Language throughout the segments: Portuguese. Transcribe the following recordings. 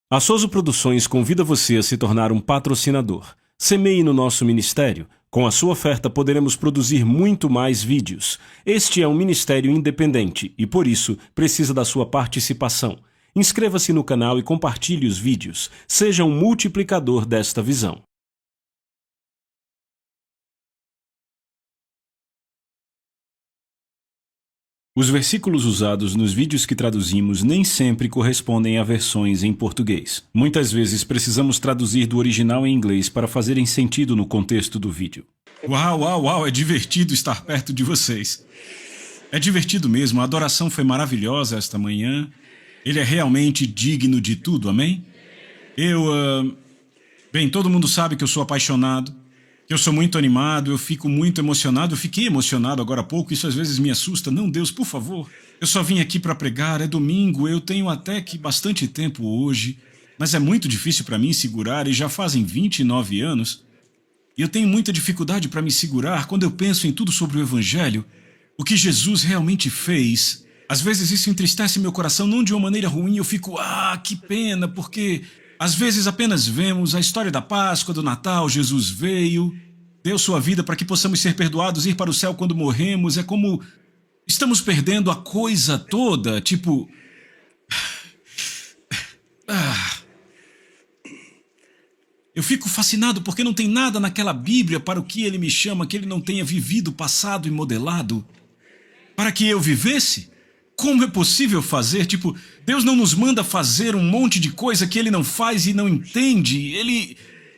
A Soso Produções convida você a se tornar um patrocinador. Semeie no nosso ministério. Com a sua oferta poderemos produzir muito mais vídeos. Este é um ministério independente e, por isso, precisa da sua participação. Inscreva-se no canal e compartilhe os vídeos. Seja um multiplicador desta visão. Os versículos usados nos vídeos que traduzimos nem sempre correspondem a versões em português. Muitas vezes precisamos traduzir do original em inglês para fazerem sentido no contexto do vídeo. Uau, é divertido estar perto de vocês. É divertido mesmo, a adoração foi maravilhosa esta manhã. Ele é realmente digno de tudo, amém? Bem, todo mundo sabe que eu sou apaixonado. Eu sou muito animado, eu fico muito emocionado, eu fiquei emocionado agora há pouco, isso às vezes me assusta. Não, Deus, por favor, eu só vim aqui para pregar, é domingo, eu tenho até que bastante tempo hoje, mas é muito difícil para mim segurar e já fazem 29 anos. E eu tenho muita dificuldade para me segurar quando eu penso em tudo sobre o Evangelho, o que Jesus realmente fez. Às vezes isso entristece meu coração, não de uma maneira ruim, eu fico, que pena, porque às vezes apenas vemos a história da Páscoa, do Natal, Jesus veio, deu sua vida para que possamos ser perdoados, ir para o céu quando morremos. É como estamos perdendo a coisa toda, tipo... Eu fico fascinado porque não tem nada naquela Bíblia para o que ele me chama que ele não tenha vivido, passado e modelado. Para que eu vivesse? Como é possível fazer? Tipo, Deus não nos manda fazer um monte de coisa que ele não faz e não entende.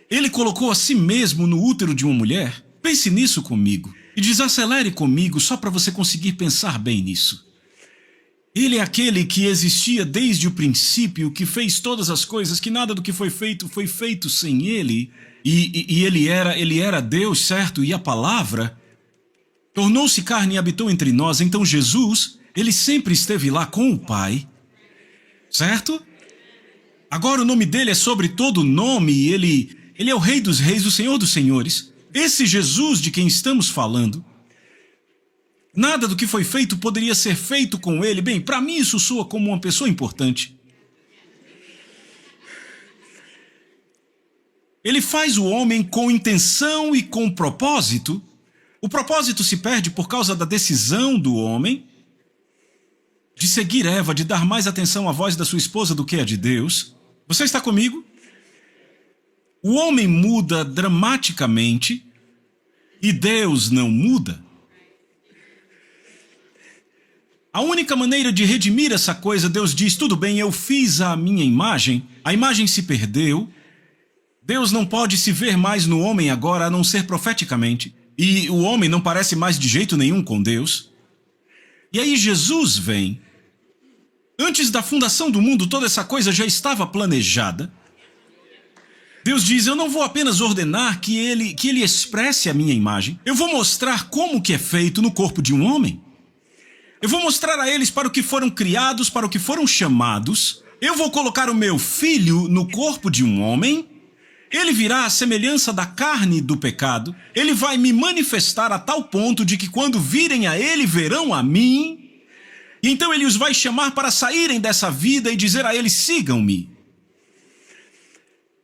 Ele colocou a si mesmo no útero de uma mulher. Pense nisso comigo. E desacelere comigo só para você conseguir pensar bem nisso. Ele é aquele que existia desde o princípio, que fez todas as coisas, que nada do que foi feito sem ele. E ele era Deus, certo? E a palavra tornou-se carne e habitou entre nós. Então Jesus... ele sempre esteve lá com o Pai, certo? Agora o nome dele é sobre todo nome, ele é o Rei dos Reis, o Senhor dos Senhores. Esse Jesus de quem estamos falando, nada do que foi feito poderia ser feito com ele. Bem, para mim isso soa como uma pessoa importante. Ele faz o homem com intenção e com propósito. O propósito se perde por causa da decisão do homem de seguir Eva, de dar mais atenção à voz da sua esposa do que a de Deus. Você está comigo? O homem muda dramaticamente e Deus não muda. A única maneira de redimir essa coisa, Deus diz, tudo bem, eu fiz a minha imagem, a imagem se perdeu, Deus não pode se ver mais no homem agora, a não ser profeticamente, e o homem não parece mais de jeito nenhum com Deus. E aí Jesus vem. Antes da fundação do mundo, toda essa coisa já estava planejada. Deus diz, eu não vou apenas ordenar que ele expresse a minha imagem. Eu vou mostrar como que é feito no corpo de um homem. Eu vou mostrar a eles para o que foram criados, para o que foram chamados. Eu vou colocar o meu filho no corpo de um homem. Ele virá à semelhança da carne do pecado. Ele vai me manifestar a tal ponto de que quando virem a ele, verão a mim. E então ele os vai chamar para saírem dessa vida e dizer a eles, sigam-me.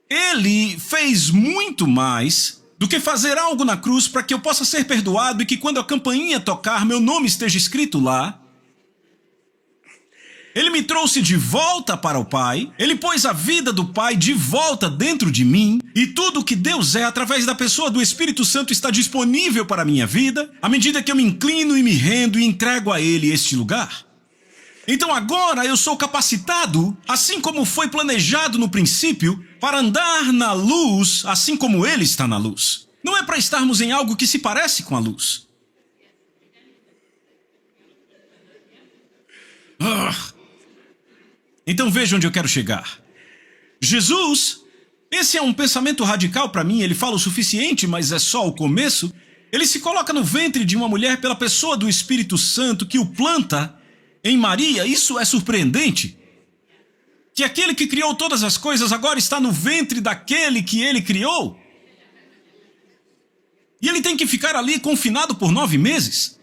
Ele fez muito mais do que fazer algo na cruz para que eu possa ser perdoado e que quando a campainha tocar, meu nome esteja escrito lá. Ele me trouxe de volta para o Pai, ele pôs a vida do Pai de volta dentro de mim, e tudo o que Deus é, através da pessoa do Espírito Santo, está disponível para a minha vida, à medida que eu me inclino e me rendo e entrego a Ele este lugar. Então agora eu sou capacitado, assim como foi planejado no princípio, para andar na luz, assim como Ele está na luz. Não é para estarmos em algo que se parece com a luz. Então veja onde eu quero chegar. Jesus, esse é um pensamento radical para mim, ele fala o suficiente, mas é só o começo. Ele se coloca no ventre de uma mulher pela pessoa do Espírito Santo que o planta em Maria. Isso é surpreendente. Que aquele que criou todas as coisas agora está no ventre daquele que ele criou. E ele tem que ficar ali confinado por 9 meses.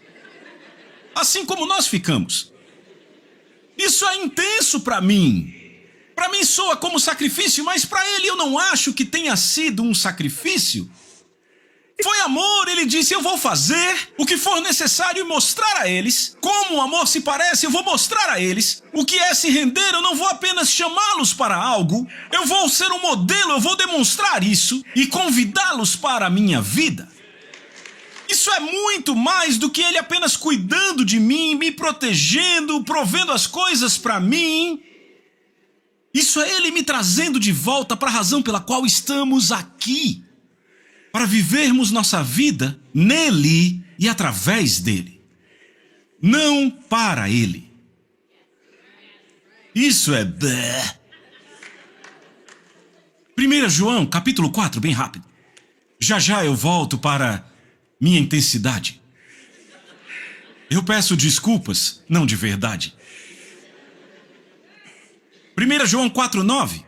Assim como nós ficamos. Isso é intenso para mim. Para mim soa como sacrifício, mas para ele eu não acho que tenha sido um sacrifício. Foi amor, ele disse, eu vou fazer o que for necessário e mostrar a eles. Como o amor se parece, eu vou mostrar a eles. O que é se render, eu não vou apenas chamá-los para algo. Eu vou ser um modelo, eu vou demonstrar isso e convidá-los para a minha vida. Isso é muito mais do que ele apenas cuidando de mim, me protegendo, provendo as coisas para mim. Isso é ele me trazendo de volta para a razão pela qual estamos aqui. Para vivermos nossa vida nele e através dele. Não para ele. Isso é... 1 João, capítulo 4, bem rápido. Já eu volto para minha intensidade. Eu peço desculpas, não de verdade. 1 João 4:9.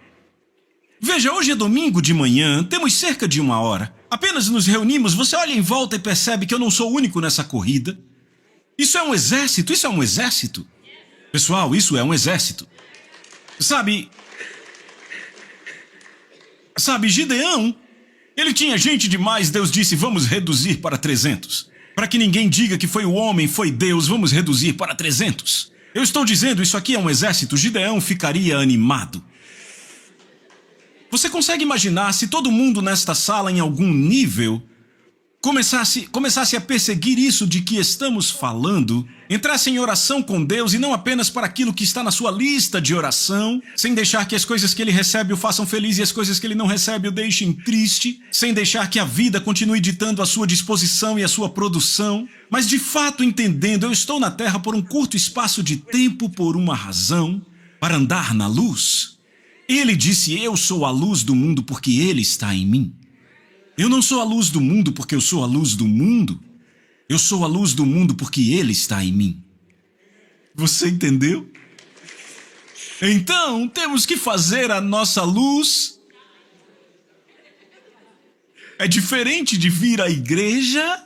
Veja, hoje é domingo de manhã, temos cerca de 1 hora. Apenas nos reunimos, você olha em volta e percebe que eu não sou o único nessa corrida. Isso é um exército, isso é um exército. Pessoal, isso é um exército. Sabe, Gideão, ele tinha gente demais, Deus disse, vamos reduzir para 300. Para que ninguém diga que foi o homem, foi Deus, vamos reduzir para 300. Eu estou dizendo, isso aqui é um exército, Gideão ficaria animado. Você consegue imaginar se todo mundo nesta sala, em algum nível, começasse a perseguir isso de que estamos falando, entrasse em oração com Deus e não apenas para aquilo que está na sua lista de oração, sem deixar que as coisas que ele recebe o façam feliz e as coisas que ele não recebe o deixem triste, sem deixar que a vida continue ditando a sua disposição e a sua produção, mas de fato entendendo, eu estou na terra por um curto espaço de tempo por uma razão, para andar na luz. Ele disse, eu sou a luz do mundo porque ele está em mim. Eu não sou a luz do mundo porque eu sou a luz do mundo. Eu sou a luz do mundo porque ele está em mim. Você entendeu? Então, temos que fazer a nossa luz. É diferente de vir à igreja.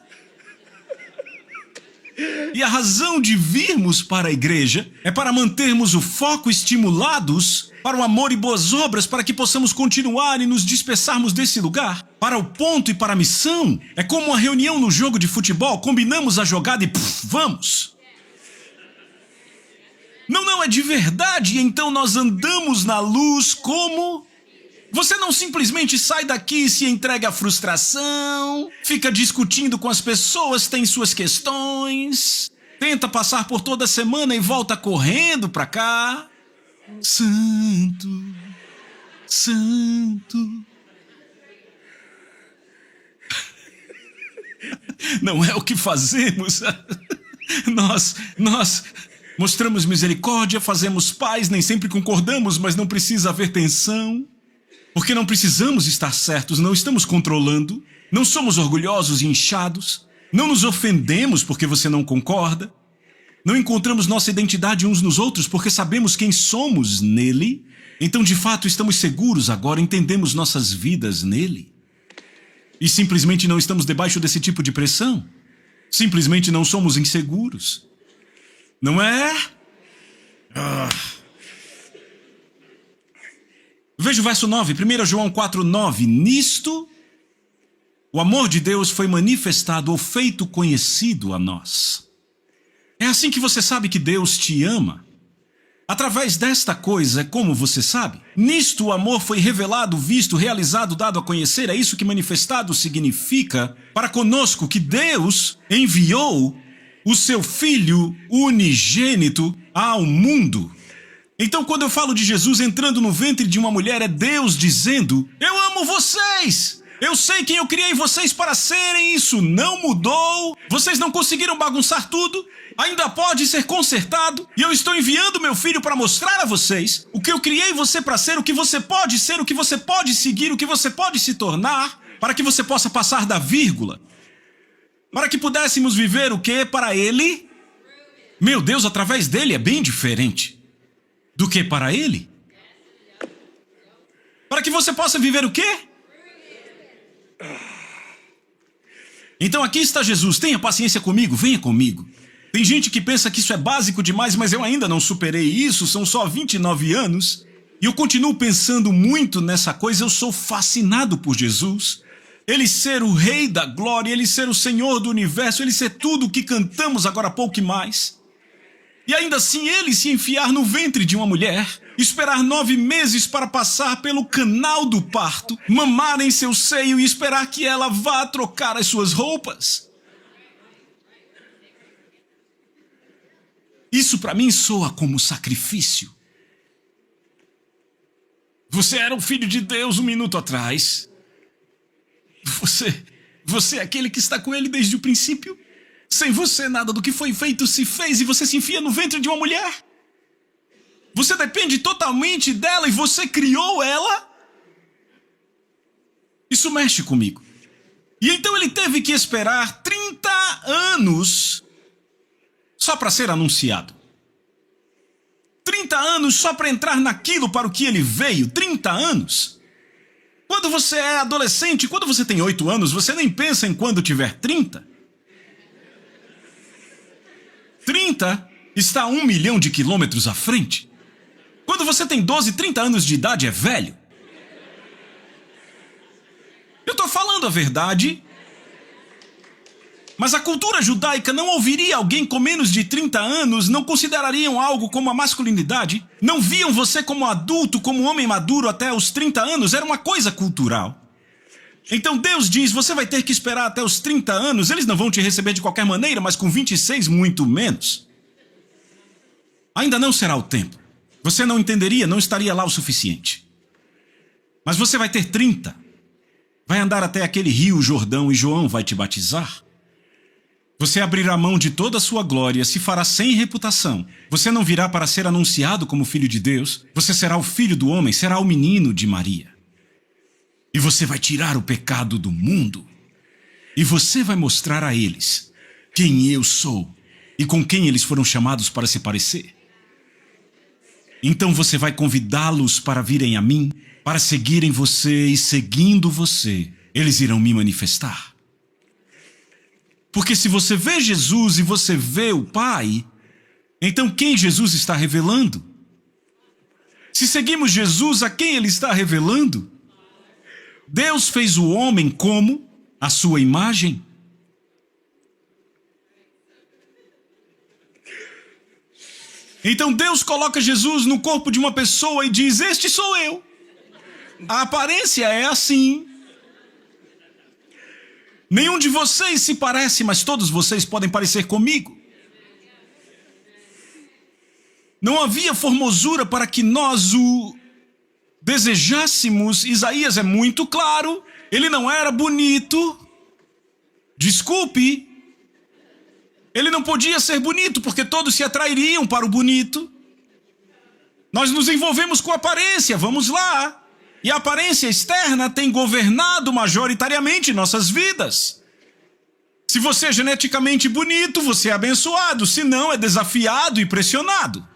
E a razão de virmos para a igreja é para mantermos o foco estimulados para o amor e boas obras, para que possamos continuar e nos dispersarmos desse lugar. Para o ponto e para a missão, é como uma reunião no jogo de futebol, combinamos a jogada e vamos. Não é de verdade, e então nós andamos na luz como... Você não simplesmente sai daqui e se entrega à frustração, fica discutindo com as pessoas, tem suas questões, tenta passar por toda a semana e volta correndo para cá. Santo, santo. Não é o que fazemos. Nós mostramos misericórdia, fazemos paz, nem sempre concordamos, mas não precisa haver tensão. Porque não precisamos estar certos, não estamos controlando, não somos orgulhosos e inchados, não nos ofendemos porque você não concorda, não encontramos nossa identidade uns nos outros porque sabemos quem somos nele, então de fato estamos seguros agora, entendemos nossas vidas nele. E simplesmente não estamos debaixo desse tipo de pressão, simplesmente não somos inseguros. Não é? Veja o verso 9, 1 João 4:9. Nisto, o amor de Deus foi manifestado ou feito conhecido a nós. É assim que você sabe que Deus te ama. Através desta coisa, como você sabe? Nisto o amor foi revelado, visto, realizado, dado a conhecer. É isso que manifestado significa para conosco, que Deus enviou o seu Filho unigênito ao mundo. Então, quando eu falo de Jesus entrando no ventre de uma mulher, é Deus dizendo, eu amo vocês, eu sei quem eu criei vocês para serem, isso não mudou, vocês não conseguiram bagunçar tudo, ainda pode ser consertado, e eu estou enviando meu filho para mostrar a vocês o que eu criei você para ser, o que você pode ser, o que você pode seguir, o que você pode se tornar, para que você possa passar da vírgula, para que pudéssemos viver o que para ele? Meu Deus, através dele é bem diferente. Do que para ele? Para que você possa viver o quê? Então aqui está Jesus, tenha paciência comigo, venha comigo. Tem gente que pensa que isso é básico demais, mas eu ainda não superei isso, são só 29 anos. E eu continuo pensando muito nessa coisa, eu sou fascinado por Jesus. Ele ser o Rei da Glória, Ele ser o Senhor do Universo, Ele ser tudo o que cantamos agora há pouco e mais. E ainda assim Ele se enfiar no ventre de uma mulher, esperar 9 meses para passar pelo canal do parto, mamar em seu seio e esperar que ela vá trocar as suas roupas. Isso para mim soa como sacrifício. Você era o Filho de Deus 1 minuto atrás. Você é aquele que está com Ele desde o princípio. Sem você nada do que foi feito se fez e você se enfia no ventre de uma mulher. Você depende totalmente dela e você criou ela. Isso mexe comigo. E então ele teve que esperar 30 anos só para ser anunciado. 30 anos só para entrar naquilo para o que ele veio. 30 anos. Quando você é adolescente, quando você tem 8 anos, você nem pensa em quando tiver 30. 30 está a 1 milhão de quilômetros à frente. Quando você tem 12, 30 anos de idade é velho. Eu estou falando a verdade. Mas a cultura judaica não ouviria alguém com menos de 30 anos, não considerariam algo como a masculinidade, não viam você como adulto, como homem maduro até os 30 anos, era uma coisa cultural. Então Deus diz, você vai ter que esperar até os 30 anos, eles não vão te receber de qualquer maneira, mas com 26 muito menos. Ainda não será o tempo. Você não entenderia, não estaria lá o suficiente. Mas você vai ter 30. Vai andar até aquele rio Jordão e João vai te batizar. Você abrirá mão de toda a sua glória, se fará sem reputação. Você não virá para ser anunciado como filho de Deus. Você será o filho do homem, será o menino de Maria. E você vai tirar o pecado do mundo. E você vai mostrar a eles quem eu sou e com quem eles foram chamados para se parecer. Então você vai convidá-los para virem a mim, para seguirem você e seguindo você, eles irão me manifestar. Porque se você vê Jesus e você vê o Pai, então quem Jesus está revelando? Se seguimos Jesus, a quem Ele está revelando? Deus fez o homem como? A sua imagem. Então Deus coloca Jesus no corpo de uma pessoa e diz, este sou eu. A aparência é assim. Nenhum de vocês se parece, mas todos vocês podem parecer comigo. Não havia formosura para que nós o desejássemos. Isaías é muito claro. Ele não era bonito. Desculpe. Ele não podia ser bonito, porque todos se atrairiam para o bonito. Nós nos envolvemos com a aparência, vamos lá. E a aparência externa tem governado majoritariamente nossas vidas. Se você é geneticamente bonito, você é abençoado. Se não, é desafiado e pressionado.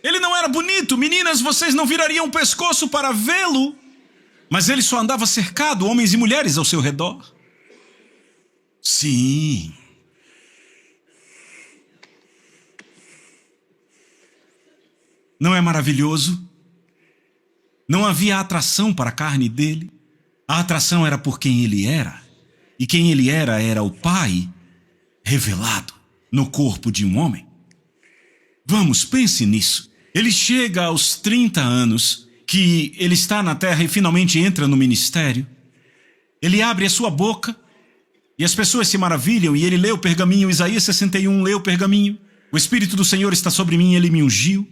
Ele não era bonito. Meninas, vocês não virariam o pescoço para vê-lo. Mas ele só andava cercado, homens e mulheres ao seu redor. Sim. Não é maravilhoso? Não havia atração para a carne dele. A atração era por quem ele era. E quem ele era o Pai revelado no corpo de um homem. Vamos, pense nisso. Ele chega aos 30 anos, que ele está na terra e finalmente entra no ministério. Ele abre a sua boca e as pessoas se maravilham e ele lê o pergaminho. Isaías 61 lê o pergaminho. O Espírito do Senhor está sobre mim, ele me ungiu.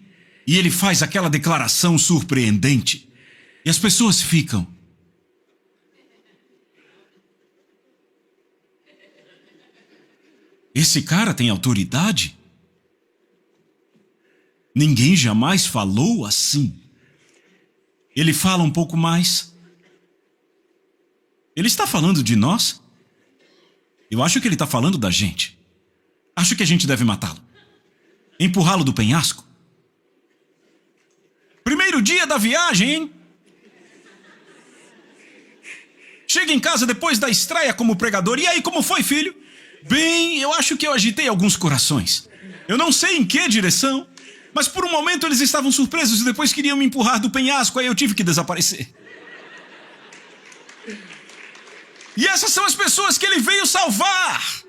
E ele faz aquela declaração surpreendente. E as pessoas ficam. Esse cara tem autoridade? Ninguém jamais falou assim. Ele fala um pouco mais. Ele está falando de nós? Eu acho que ele está falando da gente. Acho que a gente deve matá-lo. Empurrá-lo do penhasco. Primeiro dia da viagem, hein? Chega em casa depois da estreia como pregador. E aí, como foi, filho? Bem, eu acho que eu agitei alguns corações. Eu não sei em que direção. Mas por um momento eles estavam surpresos e depois queriam me empurrar do penhasco, aí eu tive que desaparecer. E essas são as pessoas que ele veio salvar.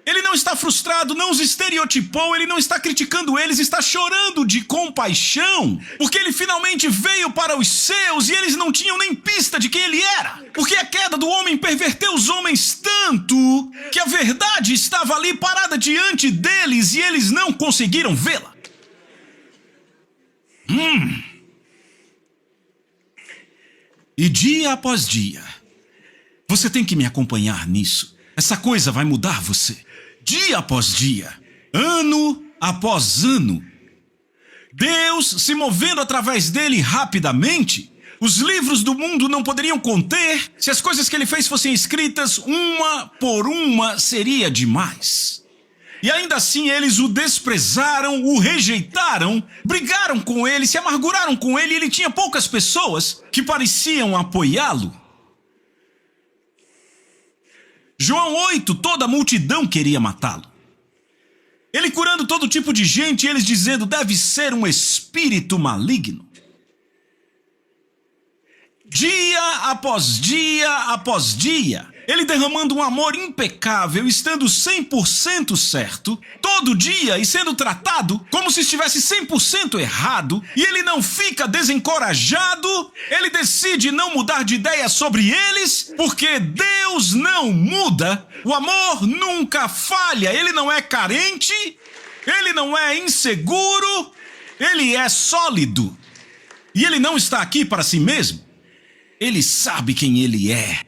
Ele não está frustrado, não os estereotipou, ele não está criticando eles, está chorando de compaixão, porque ele finalmente veio para os seus e eles não tinham nem pista de quem ele era. Porque a queda do homem perverteu os homens tanto que a verdade estava ali parada diante deles e eles não conseguiram vê-la. E dia após dia, você tem que me acompanhar nisso. Essa coisa vai mudar você. Dia após dia, ano após ano. Deus se movendo através dele rapidamente. Os livros do mundo não poderiam conter. Se as coisas que ele fez fossem escritas uma por uma, seria demais. E ainda assim eles o desprezaram, o rejeitaram, brigaram com ele, se amarguraram com ele. E ele tinha poucas pessoas que pareciam apoiá-lo. João 8, toda a multidão queria matá-lo. Ele curando todo tipo de gente, e eles dizendo, deve ser um espírito maligno. Dia após dia após dia, ele derramando um amor impecável, estando 100% certo, todo dia e sendo tratado como se estivesse 100% errado, e ele não fica desencorajado, ele decide não mudar de ideia sobre eles, porque Deus não muda, o amor nunca falha, ele não é carente, ele não é inseguro, ele é sólido, e ele não está aqui para si mesmo, ele sabe quem ele é.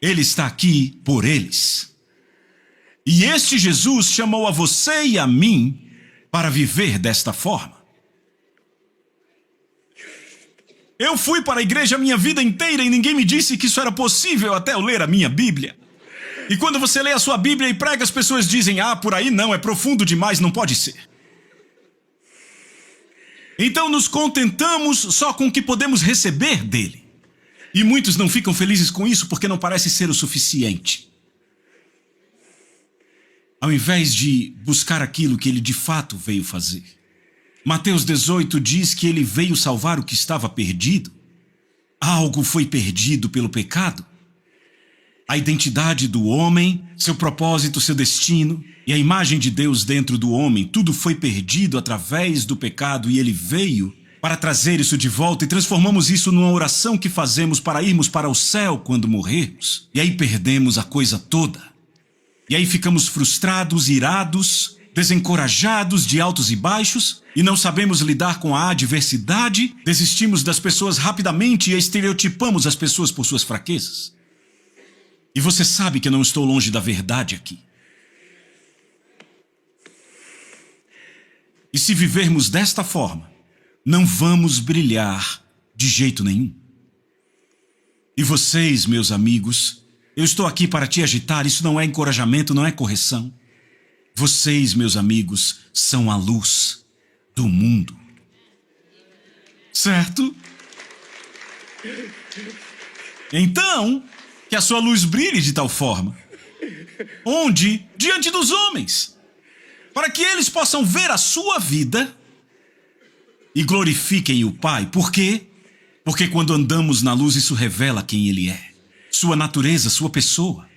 Ele está aqui por eles. E este Jesus chamou a você e a mim para viver desta forma. Eu fui para a igreja a minha vida inteira e ninguém me disse que isso era possível até eu ler a minha Bíblia. E quando você lê a sua Bíblia e prega, as pessoas dizem, por aí não, é profundo demais, não pode ser. Então nos contentamos só com o que podemos receber dele. E muitos não ficam felizes com isso porque não parece ser o suficiente. Ao invés de buscar aquilo que ele de fato veio fazer. Mateus 18 diz que ele veio salvar o que estava perdido. Algo foi perdido pelo pecado. A identidade do homem, seu propósito, seu destino e a imagem de Deus dentro do homem, tudo foi perdido através do pecado e ele veio para trazer isso de volta e transformamos isso numa oração que fazemos para irmos para o céu quando morrermos. E aí perdemos a coisa toda. E aí ficamos frustrados, irados, desencorajados de altos e baixos e não sabemos lidar com a adversidade, desistimos das pessoas rapidamente e estereotipamos as pessoas por suas fraquezas. E você sabe que eu não estou longe da verdade aqui. E se vivermos desta forma, não vamos brilhar de jeito nenhum. E vocês, meus amigos, eu estou aqui para te agitar, isso não é encorajamento, não é correção. Vocês, meus amigos, são a luz do mundo. Certo? Então, que a sua luz brilhe de tal forma, onde, diante dos homens, para que eles possam ver a sua vida e glorifiquem o Pai. Por quê? Porque quando andamos na luz, isso revela quem Ele é. Sua natureza, sua pessoa.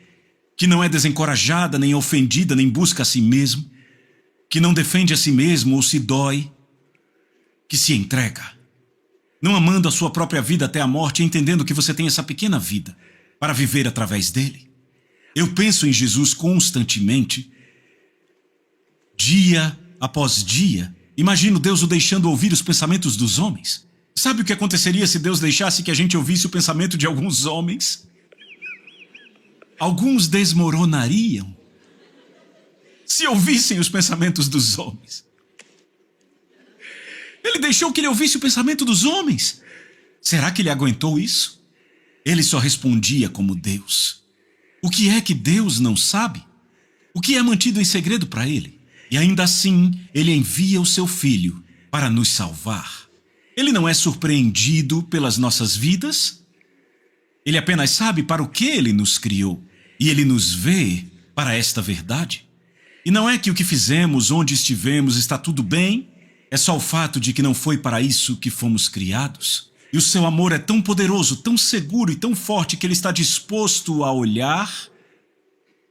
Que não é desencorajada, nem ofendida, nem busca a si mesmo. Que não defende a si mesmo ou se dói. Que se entrega. Não amando a sua própria vida até a morte, entendendo que você tem essa pequena vida para viver através dele. Eu penso em Jesus constantemente, dia após dia. Imagino Deus o deixando ouvir os pensamentos dos homens. Sabe o que aconteceria se Deus deixasse que a gente ouvisse o pensamento de alguns homens? Alguns desmoronariam se ouvissem os pensamentos dos homens. Ele deixou que ele ouvisse o pensamento dos homens. Será que ele aguentou isso? Ele só respondia como Deus. O que é que Deus não sabe? O que é mantido em segredo para ele? E ainda assim, ele envia o seu Filho para nos salvar. Ele não é surpreendido pelas nossas vidas. Ele apenas sabe para o que ele nos criou. E ele nos vê para esta verdade. E não é que o que fizemos, onde estivemos, está tudo bem. É só o fato de que não foi para isso que fomos criados. E o seu amor é tão poderoso, tão seguro e tão forte que ele está disposto a olhar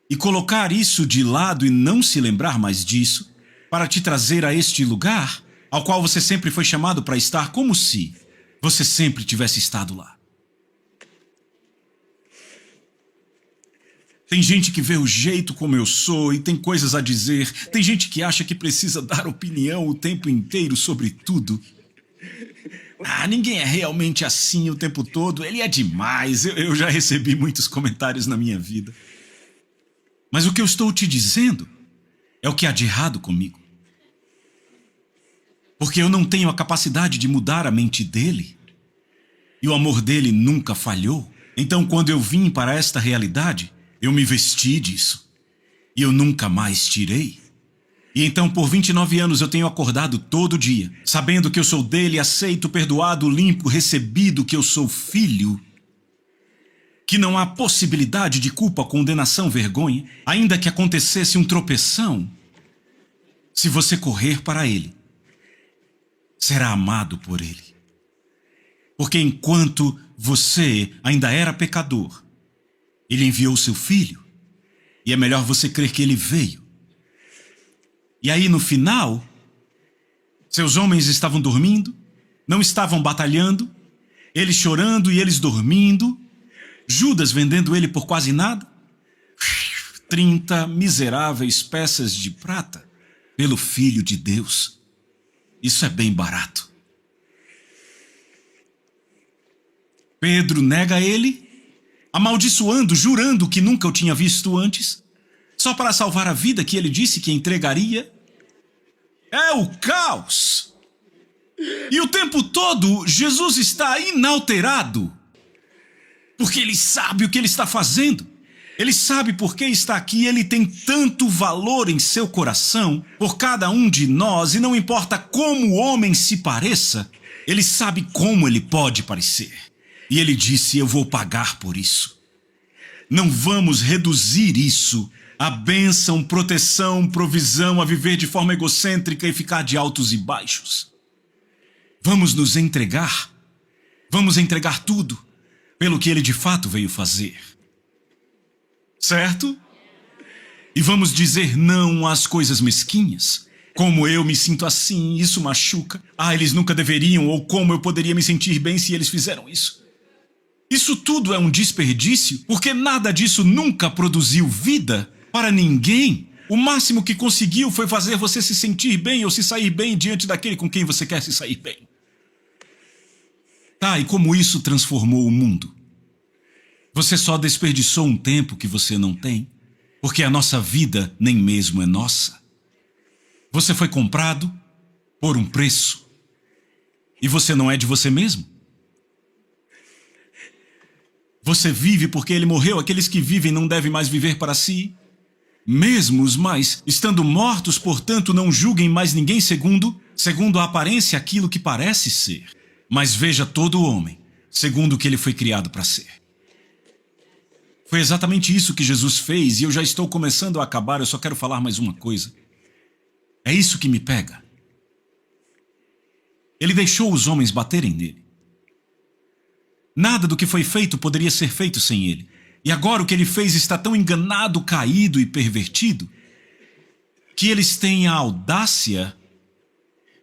e colocar isso de lado e não se lembrar mais disso, para te trazer a este lugar ao qual você sempre foi chamado para estar, como se você sempre tivesse estado lá. Tem gente que vê o jeito como eu sou e tem coisas a dizer. Tem gente que acha que precisa dar opinião o tempo inteiro sobre tudo. Ninguém é realmente assim o tempo todo. Ele é demais. Eu já recebi muitos comentários na minha vida. Mas o que eu estou te dizendo é o que há de errado comigo. Porque eu não tenho a capacidade de mudar a mente dele. E o amor dele nunca falhou. Então, quando eu vim para esta realidade, eu me vesti disso. E eu nunca mais tirei. E então, por 29 anos, eu tenho acordado todo dia, sabendo que eu sou dele, aceito, perdoado, limpo, recebido, que eu sou filho. Que não há possibilidade de culpa, condenação, vergonha, ainda que acontecesse um tropeção. Se você correr para ele, será amado por ele. Porque enquanto você ainda era pecador, ele enviou seu filho. E é melhor você crer que ele veio. E aí no final, seus homens estavam dormindo, não estavam batalhando, eles chorando e eles dormindo, Judas vendendo ele por quase nada, 30 miseráveis peças de prata pelo Filho de Deus. Isso é bem barato. Pedro nega ele, amaldiçoando, jurando que nunca o tinha visto antes, só para salvar a vida que ele disse que entregaria. É o caos. E o tempo todo, Jesus está inalterado, porque ele sabe o que ele está fazendo. Ele sabe por que está aqui, ele tem tanto valor em seu coração por cada um de nós, e não importa como o homem se pareça, ele sabe como ele pode parecer. E ele disse, eu vou pagar por isso. Não vamos reduzir isso a bênção, proteção, provisão, a viver de forma egocêntrica e ficar de altos e baixos. Vamos nos entregar. Vamos entregar tudo pelo que ele de fato veio fazer. Certo? E vamos dizer não às coisas mesquinhas. Como eu me sinto assim, isso machuca. Eles nunca deveriam, ou como eu poderia me sentir bem se eles fizeram isso. Isso tudo é um desperdício, porque nada disso nunca produziu vida para ninguém. O máximo que conseguiu foi fazer você se sentir bem ou se sair bem diante daquele com quem você quer se sair bem. E como isso transformou o mundo? Você só desperdiçou um tempo que você não tem, porque a nossa vida nem mesmo é nossa. Você foi comprado por um preço, e você não é de você mesmo. Você vive porque ele morreu, aqueles que vivem não devem mais viver para si mesmos, mas, estando mortos, portanto, não julguem mais ninguém segundo a aparência aquilo que parece ser. Mas veja todo homem, segundo o que ele foi criado para ser. Foi exatamente isso que Jesus fez, e eu já estou começando a acabar, eu só quero falar mais uma coisa. É isso que me pega. Ele deixou os homens baterem nele. Nada do que foi feito poderia ser feito sem ele. E agora o que ele fez está tão enganado, caído e pervertido, que eles têm a audácia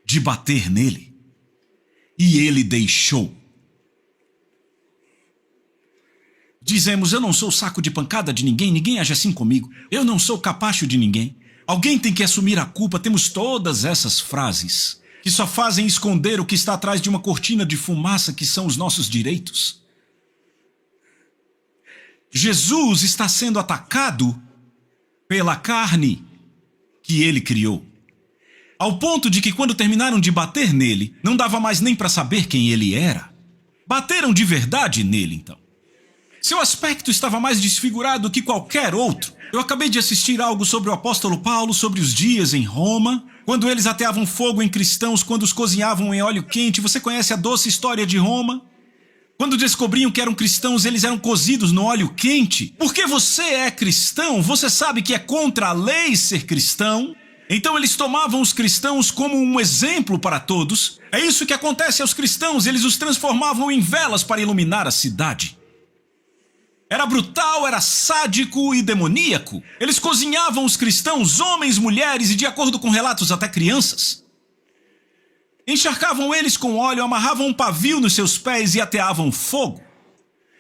de bater nele. E ele deixou. Dizemos, eu não sou saco de pancada de ninguém, ninguém age assim comigo. Eu não sou capacho de ninguém. Alguém tem que assumir a culpa. Temos todas essas frases que só fazem esconder o que está atrás de uma cortina de fumaça, que são os nossos direitos. Jesus está sendo atacado pela carne que ele criou. Ao ponto de que quando terminaram de bater nele, não dava mais nem para saber quem ele era. Bateram de verdade nele, então. Seu aspecto estava mais desfigurado que qualquer outro. Eu acabei de assistir algo sobre o apóstolo Paulo, sobre os dias em Roma, quando eles ateavam fogo em cristãos, quando os cozinhavam em óleo quente. Você conhece a doce história de Roma? Quando descobriam que eram cristãos, eles eram cozidos no óleo quente. Porque você é cristão, você sabe que é contra a lei ser cristão. Então eles tomavam os cristãos como um exemplo para todos. É isso que acontece aos cristãos, eles os transformavam em velas para iluminar a cidade. Era brutal, era sádico e demoníaco. Eles cozinhavam os cristãos, homens, mulheres e, de acordo com relatos, até crianças. Encharcavam eles com óleo, amarravam um pavio nos seus pés e ateavam fogo.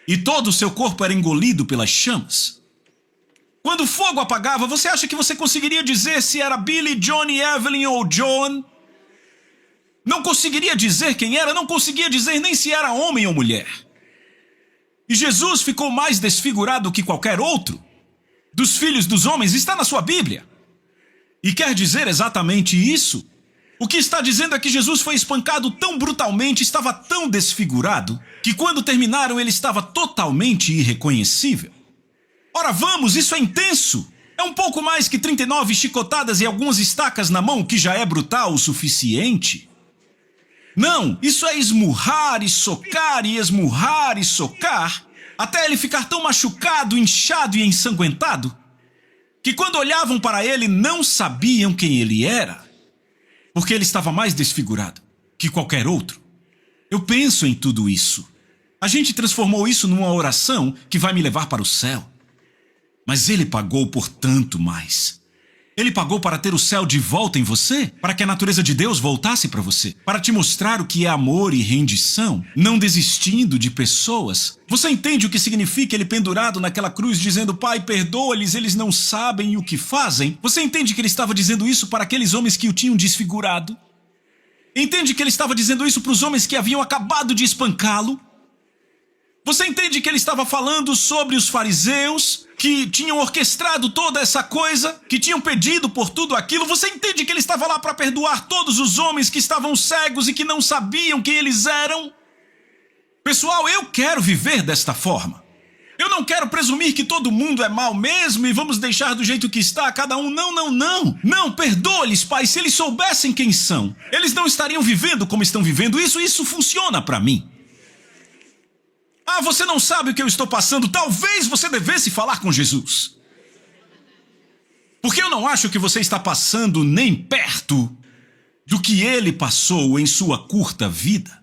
E todo o seu corpo era engolido pelas chamas. Quando o fogo apagava, você acha que você conseguiria dizer se era Billy, Johnny, Evelyn ou John? Não conseguiria dizer quem era, não conseguia dizer nem se era homem ou mulher. E Jesus ficou mais desfigurado que qualquer outro dos filhos dos homens, está na sua Bíblia. E quer dizer exatamente isso? O que está dizendo é que Jesus foi espancado tão brutalmente, estava tão desfigurado, que quando terminaram ele estava totalmente irreconhecível. Ora vamos, isso é intenso. É um pouco mais que 39 chicotadas e algumas estacas na mão, que já é brutal o suficiente. Não, isso é esmurrar e socar e esmurrar e socar, até ele ficar tão machucado, inchado e ensanguentado, que quando olhavam para ele não sabiam quem ele era, porque ele estava mais desfigurado que qualquer outro. Eu penso em tudo isso. A gente transformou isso numa oração que vai me levar para o céu. Mas ele pagou por tanto mais. Ele pagou para ter o céu de volta em você, para que a natureza de Deus voltasse para você, para te mostrar o que é amor e rendição, não desistindo de pessoas. Você entende o que significa ele pendurado naquela cruz dizendo: Pai, perdoa-lhes, eles não sabem o que fazem? Você entende que ele estava dizendo isso para aqueles homens que o tinham desfigurado? Entende que ele estava dizendo isso para os homens que haviam acabado de espancá-lo? Você entende que ele estava falando sobre os fariseus, que tinham orquestrado toda essa coisa, que tinham pedido por tudo aquilo? Você entende que ele estava lá para perdoar todos os homens que estavam cegos e que não sabiam quem eles eram? Pessoal, eu quero viver desta forma. Eu não quero presumir que todo mundo é mau mesmo e vamos deixar do jeito que está cada um. Não, não, não. Não, perdoa-lhes, Pai. Se eles soubessem quem são, eles não estariam vivendo como estão vivendo. Isso funciona para mim. Ah, você não sabe o que eu estou passando. Talvez você devesse falar com Jesus. Porque eu não acho que você está passando nem perto do que ele passou em sua curta vida.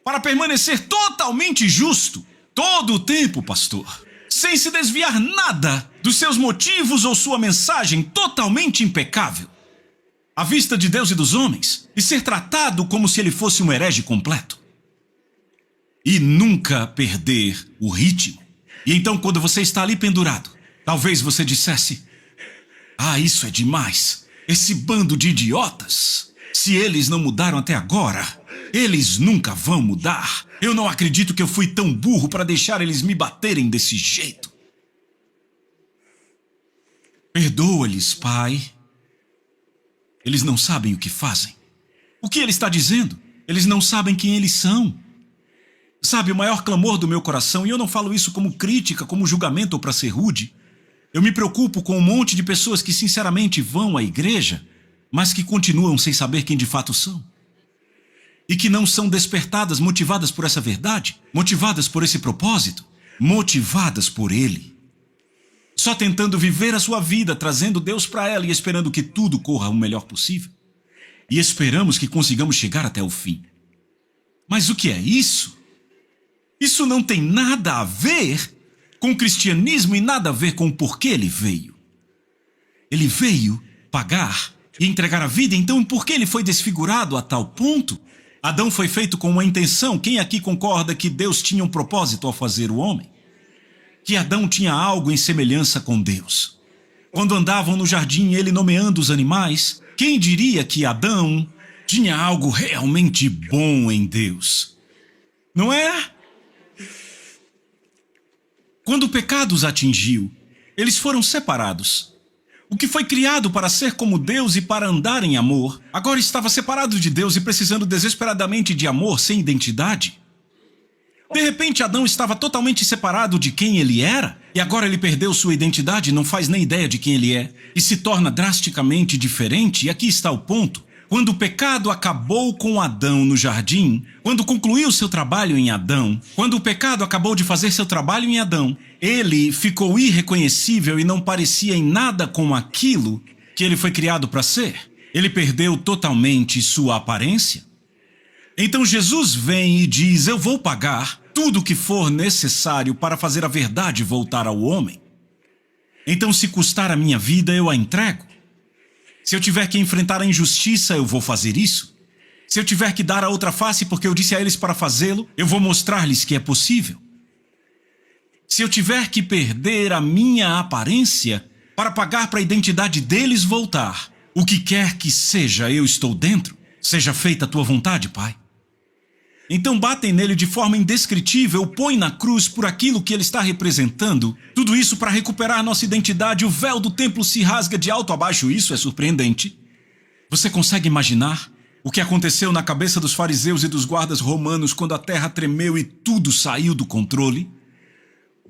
Para permanecer totalmente justo, todo o tempo, pastor, sem se desviar nada dos seus motivos ou sua mensagem, totalmente impecável, à vista de Deus e dos homens, e ser tratado como se ele fosse um herege completo. E nunca perder o ritmo. E então, quando você está ali pendurado, talvez você dissesse: ah, isso é demais. Esse bando de idiotas. Se eles não mudaram até agora, eles nunca vão mudar. Eu não acredito que eu fui tão burro para deixar eles me baterem desse jeito. Perdoa-lhes, Pai. Eles não sabem o que fazem. O que ele está dizendo? Eles não sabem quem eles são. Sabe, o maior clamor do meu coração, e eu não falo isso como crítica, como julgamento ou para ser rude, eu me preocupo com um monte de pessoas que sinceramente vão à igreja, mas que continuam sem saber quem de fato são. E que não são despertadas, motivadas por essa verdade, motivadas por esse propósito, motivadas por ele. Só tentando viver a sua vida, trazendo Deus para ela e esperando que tudo corra o melhor possível. E esperamos que consigamos chegar até o fim. Mas o que é isso? Isso não tem nada a ver com o cristianismo e nada a ver com o porquê ele veio. Ele veio pagar e entregar a vida, então por que ele foi desfigurado a tal ponto? Adão foi feito com uma intenção. Quem aqui concorda que Deus tinha um propósito ao fazer o homem? Que Adão tinha algo em semelhança com Deus. Quando andavam no jardim, ele nomeando os animais, quem diria que Adão tinha algo realmente bom em Deus? Não é? Quando o pecado os atingiu, eles foram separados. O que foi criado para ser como Deus e para andar em amor, agora estava separado de Deus e precisando desesperadamente de amor sem identidade. De repente, Adão estava totalmente separado de quem ele era, e agora ele perdeu sua identidade, não faz nem ideia de quem ele é, e se torna drasticamente diferente, e aqui está o ponto. Quando o pecado acabou com Adão no jardim, quando concluiu seu trabalho em Adão, quando o pecado acabou de fazer seu trabalho em Adão, ele ficou irreconhecível e não parecia em nada com aquilo que que ele foi criado para ser. Ele perdeu totalmente sua aparência. Então Jesus vem e diz: eu vou pagar tudo o que for necessário para fazer a verdade voltar ao homem. Então, se custar a minha vida, eu a entrego. Se eu tiver que enfrentar a injustiça, eu vou fazer isso. Se eu tiver que dar a outra face porque eu disse a eles para fazê-lo, eu vou mostrar-lhes que é possível. Se eu tiver que perder a minha aparência para pagar para a identidade deles voltar, o que quer que seja, eu estou dentro. Seja feita a tua vontade, Pai. Então batem nele de forma indescritível, põem na cruz por aquilo que ele está representando. Tudo isso para recuperar nossa identidade. O véu do templo se rasga de alto a baixo. Isso é surpreendente. Você consegue imaginar o que aconteceu na cabeça dos fariseus e dos guardas romanos quando a terra tremeu e tudo saiu do controle?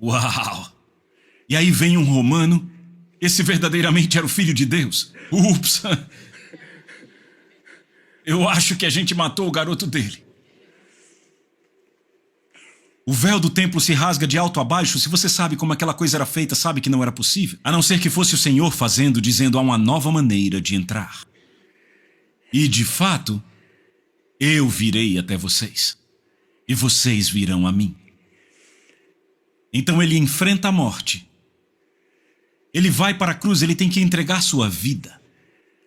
Uau! E aí vem um romano. Esse verdadeiramente era o Filho de Deus. Ups! Eu acho que a gente matou o garoto dele. O véu do templo se rasga de alto a baixo. Se você sabe como aquela coisa era feita, sabe que não era possível. A não ser que fosse o Senhor fazendo, dizendo: há uma nova maneira de entrar. E, de fato, eu virei até vocês. E vocês virão a mim. Então ele enfrenta a morte. Ele vai para a cruz, ele tem que entregar sua vida.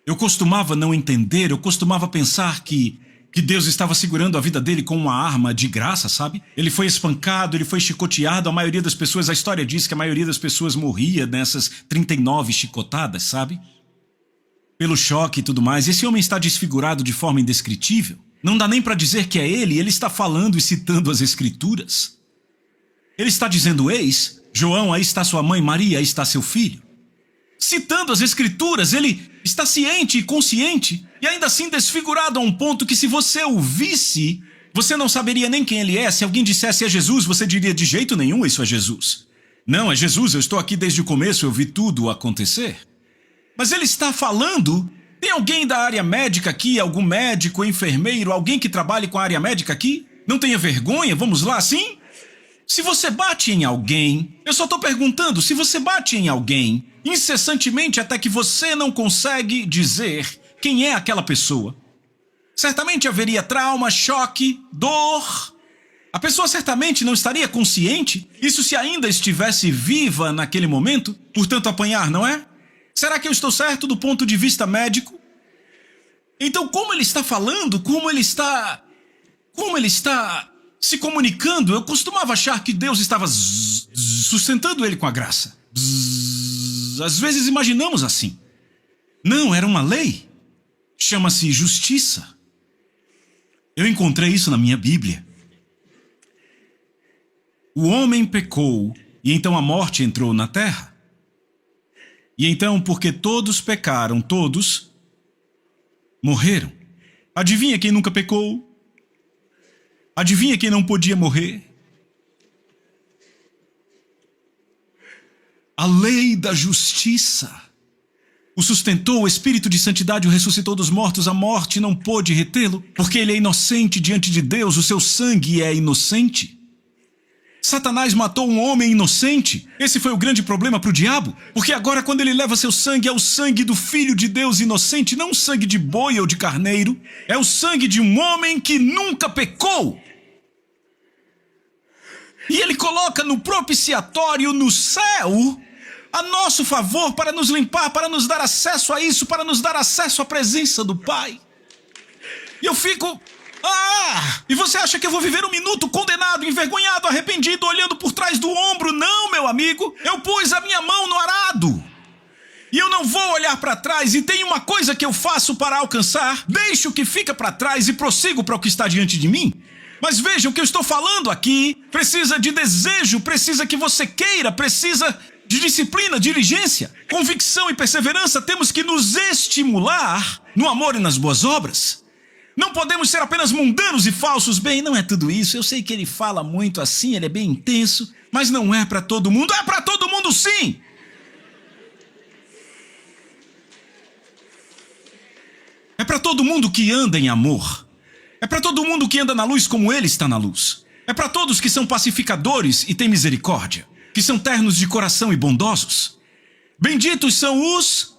Eu costumava não entender, eu costumava pensar que Deus estava segurando a vida dele com uma arma de graça, sabe? Ele foi espancado, ele foi chicoteado, a maioria das pessoas, a história diz que a maioria das pessoas morria nessas 39 chicotadas, sabe? Pelo choque e tudo mais. Esse homem está desfigurado de forma indescritível. Não dá nem para dizer que é ele está falando e citando as escrituras. Ele está dizendo: eis, João, aí está sua mãe, Maria, aí está seu filho. Citando as escrituras, ele está ciente e consciente, e ainda assim desfigurado a um ponto que, se você o visse, você não saberia nem quem ele é. Se alguém dissesse é Jesus, você diria: de jeito nenhum isso é Jesus. Não, é Jesus, eu estou aqui desde o começo, eu vi tudo acontecer. Mas ele está falando. Tem alguém da área médica aqui, algum médico, enfermeiro, alguém que trabalhe com a área médica aqui? Não tenha vergonha, vamos lá, sim? Se você bate em alguém, eu só estou perguntando, se você bate em alguém incessantemente até que você não consegue dizer quem é aquela pessoa, certamente haveria trauma, choque, dor. A pessoa certamente não estaria consciente, isso se ainda estivesse viva naquele momento, portanto apanhar, não é? Será que eu estou certo do ponto de vista médico? Então, como ele está falando, como ele está se comunicando, eu costumava achar que Deus estava sustentando ele com a graça. Às vezes imaginamos assim. Não, era uma lei. Chama-se justiça. Eu encontrei isso na minha Bíblia. O homem pecou, e então a morte entrou na terra. E então, porque todos pecaram, todos morreram. Adivinha quem nunca pecou? Adivinha quem não podia morrer? A lei da justiça o sustentou, o Espírito de santidade o ressuscitou dos mortos, a morte não pôde retê-lo, porque ele é inocente diante de Deus, o seu sangue é inocente. Satanás matou um homem inocente. Esse foi o grande problema para o diabo, porque agora quando ele leva seu sangue, é o sangue do Filho de Deus inocente, não sangue de boi ou de carneiro, é o sangue de um homem que nunca pecou. E ele coloca no propiciatório, no céu, a nosso favor, para nos limpar, para nos dar acesso a isso, para nos dar acesso à presença do Pai. E eu fico... e você acha que eu vou viver um minuto condenado, envergonhado, arrependido, olhando por trás do ombro? Não, meu amigo. Eu pus a minha mão no arado. E eu não vou olhar para trás. E tem uma coisa que eu faço para alcançar. Deixo o que fica para trás e prossigo para o que está diante de mim. Mas veja, o que eu estou falando aqui precisa de desejo, precisa que você queira, precisa de disciplina, diligência, convicção e perseverança. Temos que nos estimular no amor e nas boas obras. Não podemos ser apenas mundanos e falsos. Bem, não é tudo isso. Eu sei que ele fala muito assim, ele é bem intenso, mas não é para todo mundo. É para todo mundo, sim! É para todo mundo que anda em amor. É para todo mundo que anda na luz como ele está na luz. É para todos que são pacificadores e têm misericórdia, que são ternos de coração e bondosos. Benditos são os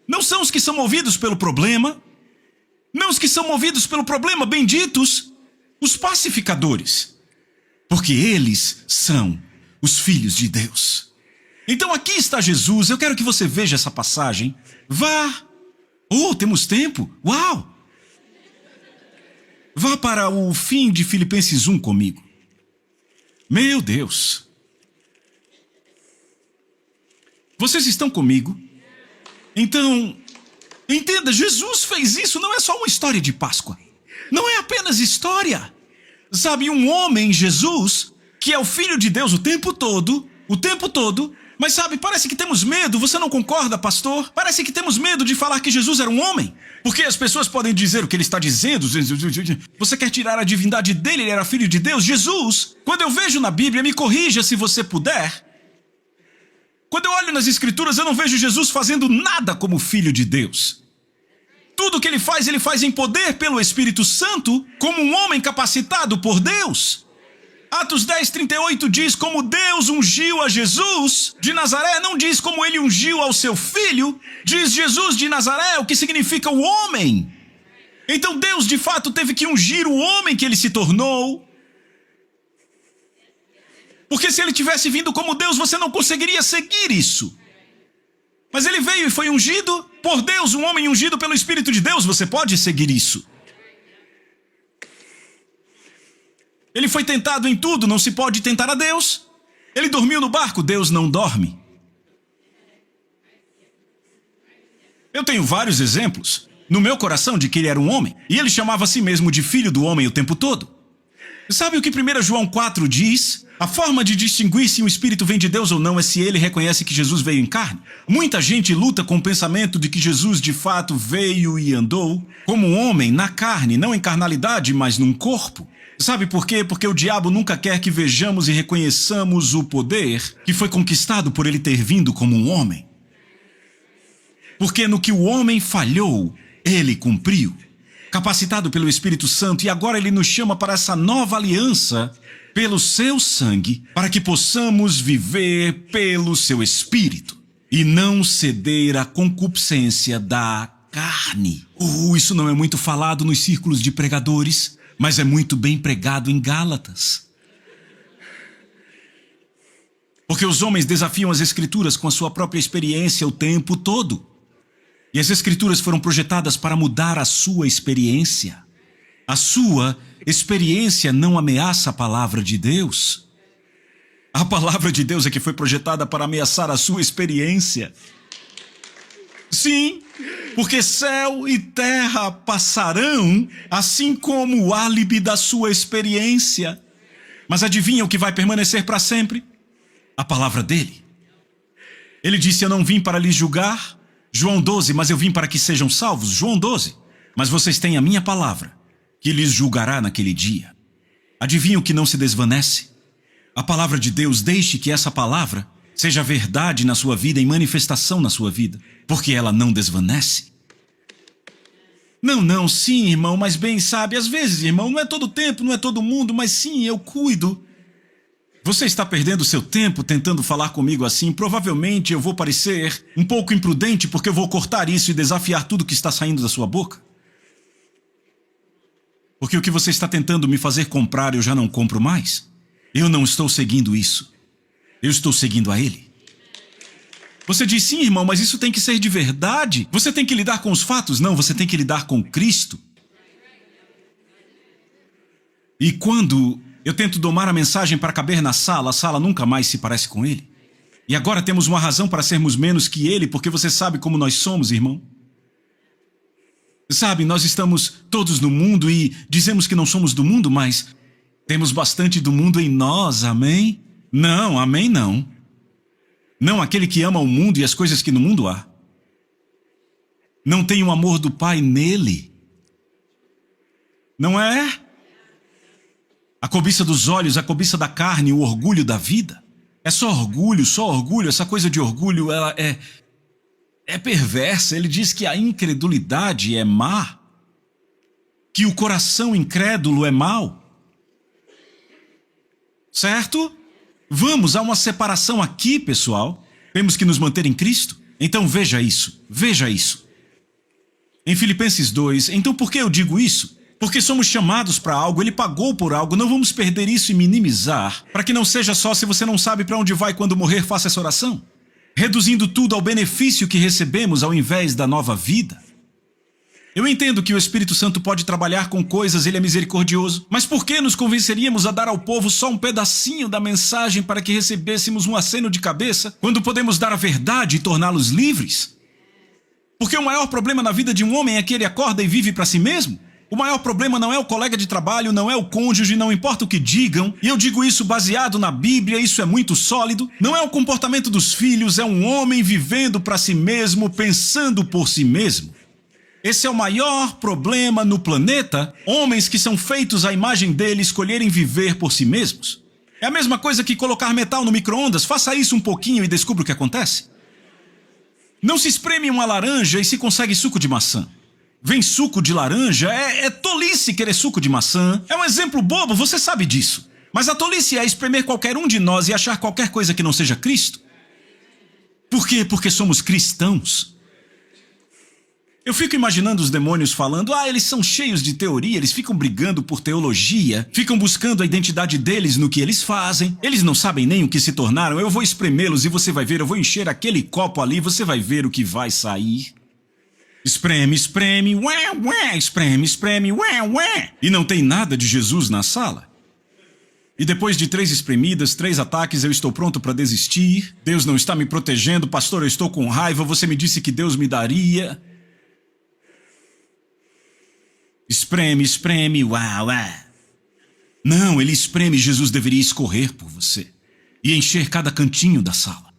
Não são os que são movidos pelo problema. Não os que são movidos pelo problema, benditos, os pacificadores. Porque eles são os filhos de Deus. Então aqui está Jesus. Eu quero que você veja essa passagem. Vá. Oh, temos tempo. Uau! Vá para o fim de Filipenses 1 comigo. Meu Deus. Vocês estão comigo? Então, entenda, Jesus fez isso, não é só uma história de Páscoa. Não é apenas história. Sabe, um homem, Jesus, que é o Filho de Deus o tempo todo, mas sabe, parece que temos medo, você não concorda, pastor? Parece que temos medo de falar que Jesus era um homem, porque as pessoas podem dizer o que ele está dizendo. Você quer tirar a divindade dele, ele era Filho de Deus? Jesus, quando eu vejo na Bíblia, me corrija se você puder, quando eu olho nas Escrituras, eu não vejo Jesus fazendo nada como Filho de Deus. Tudo que ele faz em poder pelo Espírito Santo, como um homem capacitado por Deus. Atos 10:38 diz como Deus ungiu a Jesus de Nazaré, não diz como ele ungiu ao seu filho, diz Jesus de Nazaré, o que significa o homem. Então Deus de fato teve que ungir o homem que ele se tornou. Porque se ele tivesse vindo como Deus, você não conseguiria seguir isso. Mas ele veio e foi ungido por Deus, um homem ungido pelo Espírito de Deus, você pode seguir isso. Ele foi tentado em tudo, não se pode tentar a Deus. Ele dormiu no barco, Deus não dorme. Eu tenho vários exemplos no meu coração de que ele era um homem, e ele chamava a si mesmo de filho do homem o tempo todo. Sabe o que 1 João 4 diz? A forma de distinguir se um espírito vem de Deus ou não é se ele reconhece que Jesus veio em carne. Muita gente luta com o pensamento de que Jesus de fato veio e andou como um homem na carne, não em carnalidade, mas num corpo. Sabe por quê? Porque o diabo nunca quer que vejamos e reconheçamos o poder que foi conquistado por ele ter vindo como um homem. Porque no que o homem falhou, ele cumpriu. Capacitado pelo Espírito Santo, e agora ele nos chama para essa nova aliança pelo seu sangue, para que possamos viver pelo seu Espírito e não ceder à concupiscência da carne. Isso não é muito falado nos círculos de pregadores, mas é muito bem pregado em Gálatas. Porque os homens desafiam as Escrituras com a sua própria experiência o tempo todo. E as Escrituras foram projetadas para mudar a sua experiência. A sua experiência não ameaça a palavra de Deus. A palavra de Deus é que foi projetada para ameaçar a sua experiência. Sim, porque céu e terra passarão, assim como o álibi da sua experiência. Mas adivinha o que vai permanecer para sempre? A palavra dele. Ele disse, eu não vim para lhes julgar, João 12, mas eu vim para que sejam salvos, João 12. Mas vocês têm a minha palavra, que lhes julgará naquele dia. Adivinha o que não se desvanece? A palavra de Deus, deixe que essa palavra seja verdade na sua vida, em manifestação na sua vida, porque ela não desvanece. Não, sim, irmão, mas bem, sabe, às vezes, irmão, não é todo tempo, não é todo mundo, mas sim, eu cuido. Você está perdendo seu tempo tentando falar comigo assim. Provavelmente eu vou parecer um pouco imprudente porque eu vou cortar isso e desafiar tudo que está saindo da sua boca. Porque o que você está tentando me fazer comprar eu já não compro mais. Eu não estou seguindo isso. Eu estou seguindo a Ele. Você diz, sim, irmão, mas isso tem que ser de verdade. Você tem que lidar com os fatos. Não, você tem que lidar com Cristo. E quando eu tento domar a mensagem para caber na sala, a sala nunca mais se parece com Ele. E agora temos uma razão para sermos menos que Ele, porque você sabe como nós somos, irmão. Sabe, nós estamos todos no mundo e dizemos que não somos do mundo, mas temos bastante do mundo em nós, amém? Não, amém não. Não aquele que ama o mundo e as coisas que no mundo há. Não tem o amor do Pai nele. Não é? A cobiça dos olhos, a cobiça da carne, o orgulho da vida. É só orgulho, só orgulho. Essa coisa de orgulho, ela é perversa. Ele diz que a incredulidade é má, que o coração incrédulo é mau. Certo? Vamos, há uma separação aqui, pessoal. Temos que nos manter em Cristo. Então veja isso, veja isso. Em Filipenses 2, então por que eu digo isso? Porque somos chamados para algo, ele pagou por algo, não vamos perder isso e minimizar, para que não seja só se você não sabe para onde vai quando morrer, faça essa oração. Reduzindo tudo ao benefício que recebemos ao invés da nova vida. Eu entendo que o Espírito Santo pode trabalhar com coisas, ele é misericordioso, mas por que nos convenceríamos a dar ao povo só um pedacinho da mensagem para que recebêssemos um aceno de cabeça, quando podemos dar a verdade e torná-los livres? Porque o maior problema na vida de um homem é que ele acorda e vive para si mesmo. O maior problema não é o colega de trabalho, não é o cônjuge, não importa o que digam, e eu digo isso baseado na Bíblia, isso é muito sólido. Não é o comportamento dos filhos, é um homem vivendo para si mesmo, pensando por si mesmo. Esse é o maior problema no planeta, homens que são feitos à imagem dele escolherem viver por si mesmos. É a mesma coisa que colocar metal no micro-ondas, faça isso um pouquinho e descubra o que acontece. Não se espreme uma laranja e se consegue suco de maçã. Vem suco de laranja, é tolice querer suco de maçã. É um exemplo bobo, você sabe disso. Mas a tolice é espremer qualquer um de nós e achar qualquer coisa que não seja Cristo. Por quê? Porque somos cristãos. Eu fico imaginando os demônios falando, eles são cheios de teoria, eles ficam brigando por teologia, ficam buscando a identidade deles no que eles fazem, eles não sabem nem o que se tornaram, eu vou espremê-los e você vai ver, eu vou encher aquele copo ali, você vai ver o que vai sair. Espreme, espreme, ué, ué, espreme, espreme, ué, ué. E não tem nada de Jesus na sala. E depois de 3 espremidas, 3 ataques, eu estou pronto para desistir. Deus não está me protegendo, pastor, eu estou com raiva, você me disse que Deus me daria. Espreme, espreme, uau, uau. Não, ele espreme, Jesus deveria escorrer por você e encher cada cantinho da sala.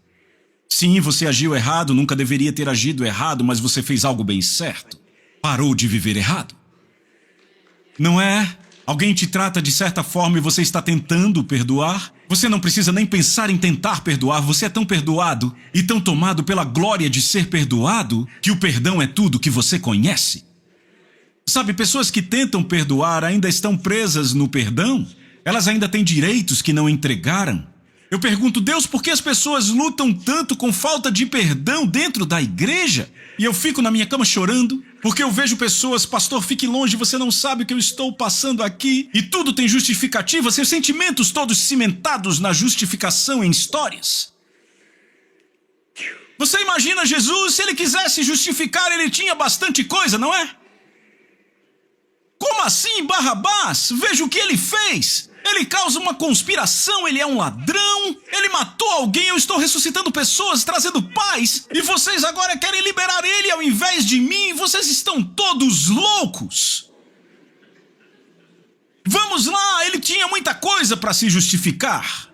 Sim, você agiu errado, nunca deveria ter agido errado, mas você fez algo bem certo. Parou de viver errado. Não é? Alguém te trata de certa forma e você está tentando perdoar? Você não precisa nem pensar em tentar perdoar, você é tão perdoado e tão tomado pela glória de ser perdoado que o perdão é tudo que você conhece. Sabe, pessoas que tentam perdoar ainda estão presas no perdão. Elas ainda têm direitos que não entregaram. Eu pergunto, Deus, por que as pessoas lutam tanto com falta de perdão dentro da igreja? E eu fico na minha cama chorando, porque eu vejo pessoas, pastor, fique longe, você não sabe o que eu estou passando aqui. E tudo tem justificativa, seus sentimentos todos cimentados na justificação em histórias. Você imagina Jesus, se ele quisesse justificar, ele tinha bastante coisa, não é? Como assim, Barrabás? Veja o que ele fez. Ele causa uma conspiração, ele é um ladrão, ele matou alguém, eu estou ressuscitando pessoas, trazendo paz, e vocês agora querem liberar ele ao invés de mim, vocês estão todos loucos. Vamos lá, ele tinha muita coisa para se justificar.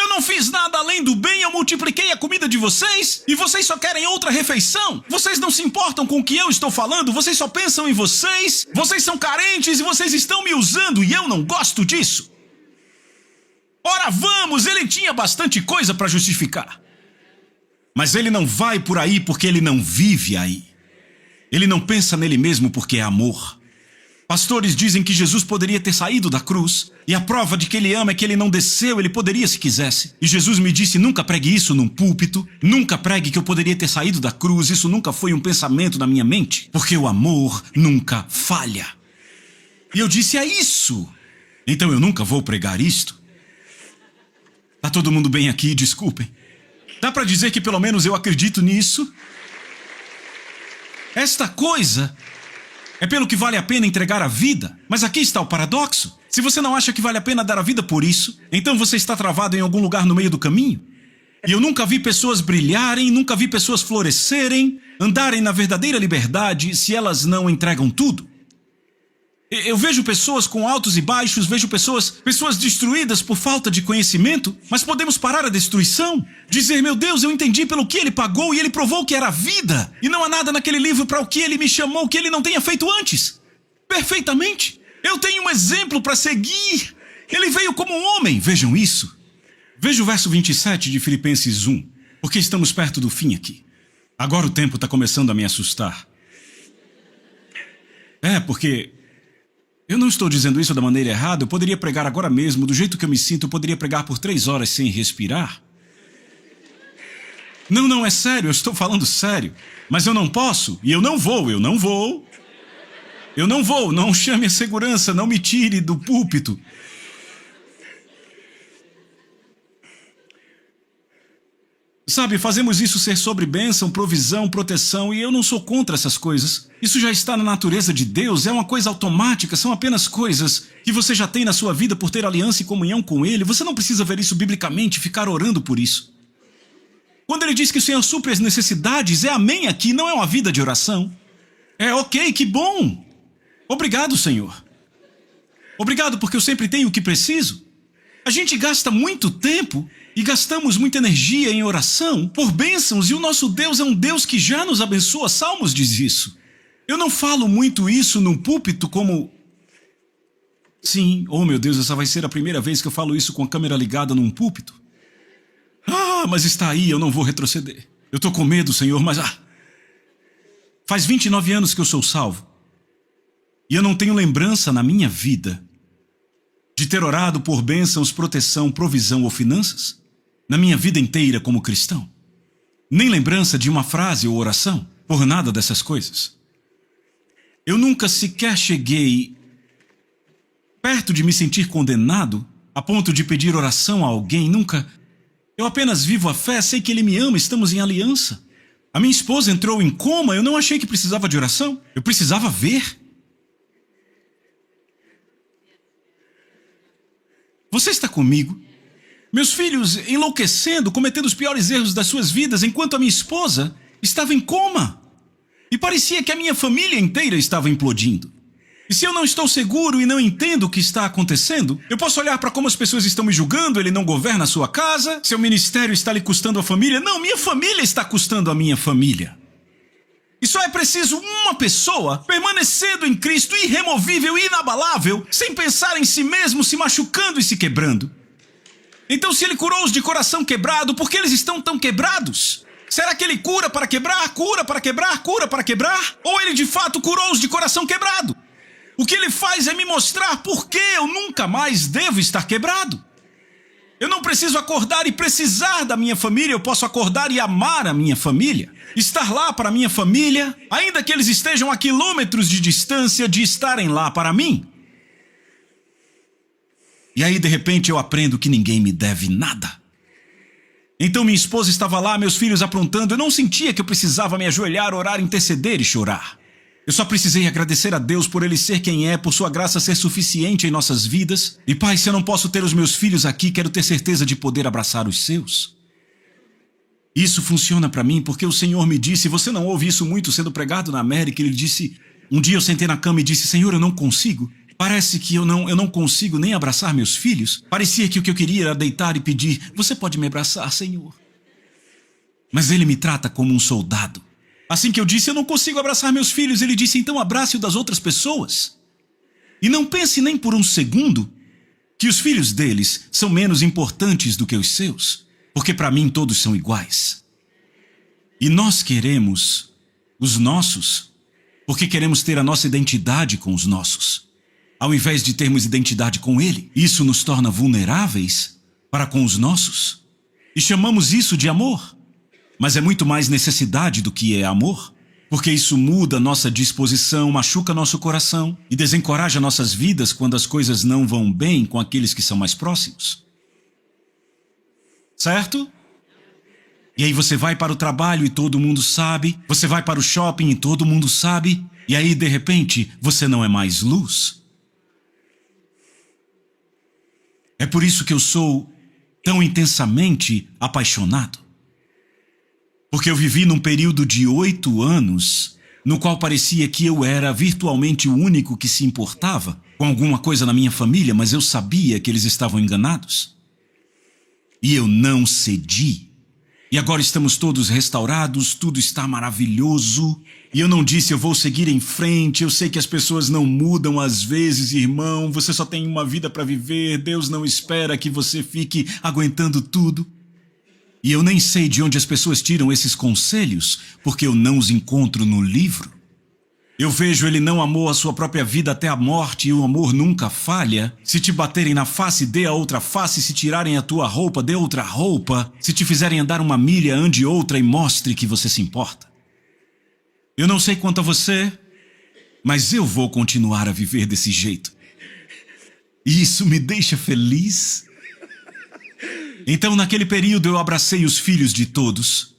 Eu não fiz nada além do bem, eu multipliquei a comida de vocês e vocês só querem outra refeição. Vocês não se importam com o que eu estou falando, vocês só pensam em vocês. Vocês são carentes e vocês estão me usando e eu não gosto disso. Ora vamos, ele tinha bastante coisa para justificar. Mas ele não vai por aí porque ele não vive aí. Ele não pensa nele mesmo porque é amor. Pastores dizem que Jesus poderia ter saído da cruz, e a prova de que ele ama é que ele não desceu, ele poderia se quisesse. E Jesus me disse, nunca pregue isso num púlpito, nunca pregue que eu poderia ter saído da cruz, isso nunca foi um pensamento na minha mente, porque o amor nunca falha. E eu disse, é isso. Então eu nunca vou pregar isto. Tá todo mundo bem aqui, desculpem. Dá para dizer que pelo menos eu acredito nisso? Esta coisa é pelo que vale a pena entregar a vida. Mas aqui está o paradoxo. Se você não acha que vale a pena dar a vida por isso, então você está travado em algum lugar no meio do caminho. E eu nunca vi pessoas brilharem, nunca vi pessoas florescerem, andarem na verdadeira liberdade se elas não entregam tudo. Eu vejo pessoas com altos e baixos, vejo pessoas destruídas por falta de conhecimento, mas podemos parar a destruição? Dizer, meu Deus, eu entendi pelo que ele pagou e ele provou que era vida. E não há nada naquele livro para o que ele me chamou que ele não tenha feito antes. Perfeitamente. Eu tenho um exemplo para seguir. Ele veio como um homem, vejam isso. Veja o verso 27 de Filipenses 1, porque estamos perto do fim aqui. Agora o tempo está começando a me assustar. Porque eu não estou dizendo isso da maneira errada, eu poderia pregar agora mesmo, do jeito que eu me sinto, eu poderia pregar por 3 horas sem respirar. Não, não, é sério, eu estou falando sério. Mas eu não posso, e eu não vou. Eu não vou, não chame a segurança, não me tire do púlpito. Sabe, fazemos isso ser sobre bênção, provisão, proteção, e eu não sou contra essas coisas. Isso já está na natureza de Deus, é uma coisa automática, são apenas coisas que você já tem na sua vida por ter aliança e comunhão com Ele. Você não precisa ver isso biblicamente e ficar orando por isso. Quando Ele diz que o Senhor supre as necessidades, é amém aqui, não é uma vida de oração. É ok, que bom. Obrigado, Senhor. Obrigado porque eu sempre tenho o que preciso. A gente gasta muito tempo e gastamos muita energia em oração por bênçãos, e o nosso Deus é um Deus que já nos abençoa. Salmos diz isso. Eu não falo muito isso num púlpito como... Sim, oh meu Deus, essa vai ser a primeira vez que eu falo isso com a câmera ligada num púlpito. Mas está aí, eu não vou retroceder. Eu estou com medo, Senhor, mas... Faz 29 anos que eu sou salvo. E eu não tenho lembrança na minha vida de ter orado por bênçãos, proteção, provisão ou finanças na minha vida inteira como cristão. Nem lembrança de uma frase ou oração, por nada dessas coisas. Eu nunca sequer cheguei perto de me sentir condenado a ponto de pedir oração a alguém, nunca. Eu apenas vivo a fé, sei que Ele me ama, estamos em aliança. A minha esposa entrou em coma, eu não achei que precisava de oração, eu precisava ver. Você está comigo? Meus filhos enlouquecendo, cometendo os piores erros das suas vidas, enquanto a minha esposa estava em coma. E parecia que a minha família inteira estava implodindo. E se eu não estou seguro e não entendo o que está acontecendo, eu posso olhar para como as pessoas estão me julgando, ele não governa a sua casa, seu ministério está lhe custando a família. Não, minha família está custando a minha família. E só é preciso uma pessoa permanecendo em Cristo, irremovível e inabalável, sem pensar em si mesmo, se machucando e se quebrando. Então, se Ele curou os de coração quebrado, por que eles estão tão quebrados? Será que Ele cura para quebrar, cura para quebrar, cura para quebrar? Ou Ele de fato curou os de coração quebrado? O que Ele faz é me mostrar por que eu nunca mais devo estar quebrado. Eu não preciso acordar e precisar da minha família, eu posso acordar e amar a minha família. Estar lá para a minha família, ainda que eles estejam a quilômetros de distância de estarem lá para mim. E aí, de repente, eu aprendo que ninguém me deve nada. Então minha esposa estava lá, meus filhos aprontando, eu não sentia que eu precisava me ajoelhar, orar, interceder e chorar. Eu só precisei agradecer a Deus por Ele ser quem é, por sua graça ser suficiente em nossas vidas. E Pai, se eu não posso ter os meus filhos aqui, quero ter certeza de poder abraçar os seus. Isso funciona para mim porque o Senhor me disse, você não ouve isso muito sendo pregado na América, Ele disse, um dia eu sentei na cama e disse, Senhor, eu não consigo. Parece que eu não consigo nem abraçar meus filhos. Parecia que o que eu queria era deitar e pedir, você pode me abraçar, Senhor? Mas Ele me trata como um soldado. Assim que eu disse, eu não consigo abraçar meus filhos, Ele disse, então abrace o das outras pessoas. E não pense nem por um segundo que os filhos deles são menos importantes do que os seus, porque para mim todos são iguais. E nós queremos os nossos, porque queremos ter a nossa identidade com os nossos. Ao invés de termos identidade com Ele, isso nos torna vulneráveis para com os nossos. E chamamos isso de amor. Mas é muito mais necessidade do que é amor, porque isso muda nossa disposição, machuca nosso coração e desencoraja nossas vidas quando as coisas não vão bem com aqueles que são mais próximos. Certo? E aí você vai para o trabalho e todo mundo sabe, você vai para o shopping e todo mundo sabe, e aí de repente você não é mais luz. É por isso que eu sou tão intensamente apaixonado. Porque eu vivi num período de 8 anos, no qual parecia que eu era virtualmente o único que se importava com alguma coisa na minha família, mas eu sabia que eles estavam enganados. E eu não cedi. E agora estamos todos restaurados, tudo está maravilhoso. E eu não disse, eu vou seguir em frente, eu sei que as pessoas não mudam às vezes, irmão, você só tem uma vida para viver, Deus não espera que você fique aguentando tudo. E eu nem sei de onde as pessoas tiram esses conselhos, porque eu não os encontro no livro. Eu vejo ele não amou a sua própria vida até a morte e o amor nunca falha. Se te baterem na face, dê a outra face. Se tirarem a tua roupa, dê outra roupa. Se te fizerem andar uma milha, ande outra e mostre que você se importa. Eu não sei quanto a você, mas eu vou continuar a viver desse jeito. E isso me deixa feliz. Então, naquele período, eu abracei os filhos de todos.